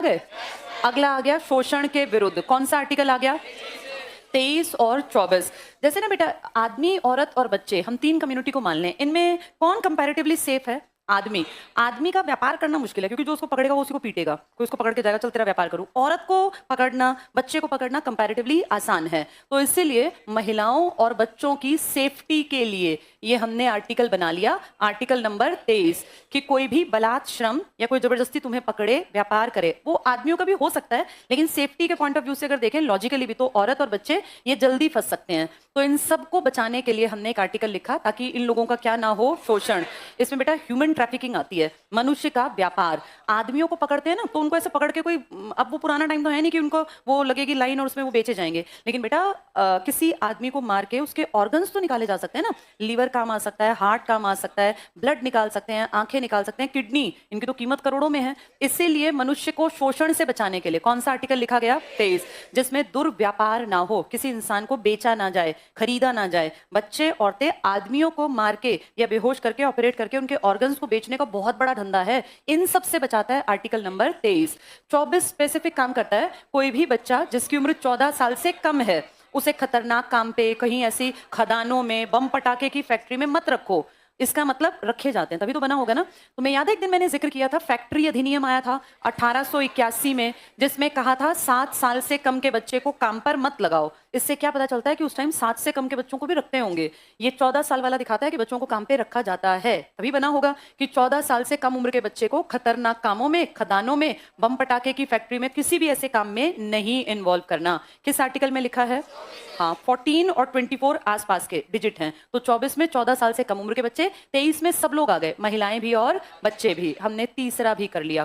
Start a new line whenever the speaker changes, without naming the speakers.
गए। अगला आ गया शोषण के विरुद्ध, कौन सा आर्टिकल आ गया? 23 और 24। जैसे ना बेटा, आदमी, औरत और बच्चे, हम तीन कम्युनिटी को मान लें, इनमें कौन कंपैरेटिवली सेफ है? आदमी। आदमी का व्यापार करना मुश्किल है क्योंकि जो उसको पकड़ेगा वो उसी को पीटेगा, कोई उसको पकड़ के जाएगा, चल तेरा व्यापार करूं। औरत को पकड़ना, बच्चे को पकड़ना कंपैरेटिवली आसान है। तो इसीलिए महिलाओं और बच्चों की सेफ्टी के लिए ये हमने आर्टिकल बना लिया, आर्टिकल नंबर 23, कि कोई भी बलात् श्रम या कोई जबरदस्ती तुम्हें पकड़े, व्यापार करे। वो आदमियों का भी हो सकता है, लेकिन सेफ्टी के पॉइंट ऑफ व्यू से अगर देखें लॉजिकली भी, तो औरत और बच्चे ये जल्दी फंस सकते हैं। तो इन सबको बचाने के लिए हमने एक आर्टिकल लिखा ताकि इन लोगों का क्या ना हो, शोषण। इसमें बेटा ह्यूमन ट्रैफिकिंग आती है, मनुष्य का व्यापार। आदमियों को पकड़ते हैं ना, तो उनको ऐसे पकड़ के कोई, अब वो पुराना टाइम तो है नहीं कि उनको वो लगेगी लाइन और उसमें वो बेचे जाएंगे, लेकिन बेटा किसी आदमी को मार के उसके ऑर्गन्स तो निकाले जा सकते हैं ना। लीवर काम आ सकता है, हार्ट काम आ सकता है, ब्लड निकाल सकते हैं, आंखें निकाल सकते हैं, किडनी, इनकी तो कीमत करोड़ों में है। इसीलिए मनुष्य को शोषण से बचाने के लिए कौन सा आर्टिकल लिखा गया? 23, जिसमें दुर्व्यापार ना हो, किसी इंसान को बेचा ना जाए, खरीदा ना जाए। बच्चे, औरतें, आदमियों को मार के या बेहोश करके, ऑपरेट करके उनके ऑर्गन्स को बेचने का बहुत बड़ा धंधा है, इन सब से बचाता है आर्टिकल नंबर 23। 24 स्पेसिफिक काम करता है, कोई भी बच्चा जिसकी उम्र 14 साल से कम है उसे खतरनाक काम पे, कहीं ऐसी खदानों में, बम पटाखे की फैक्ट्री में मत रखो। इसका मतलब रखे जाते हैं, तभी तो बना होगा ना। तो मैं याद है एक दिन मैंने जिक्र किया था, फैक्ट्री अधिनियम आया था 1881 में, जिसमें कहा था 7 साल से कम के बच्चे को काम पर मत लगाओ। इससे क्या पता चलता है कि उस टाइम 7 से कम के बच्चों को भी रखते होंगे। ये 14 साल वाला दिखाता है कि बच्चों को काम पे रखा जाता है, तभी बना होगा कि 14 साल से कम उम्र के बच्चे को खतरनाक कामों में, खदानों में, बम पटाखे की फैक्ट्री में, किसी भी ऐसे काम में नहीं इन्वॉल्व करना। किस आर्टिकल में लिखा है? हाँ, 14 और 24 आसपास के डिजिट हैं। तो 24 में 14 साल से कम उम्र के बच्चे, 23 में सब लोग आ गए, महिलाएं भी और बच्चे भी। हमने तीसरा भी कर लिया।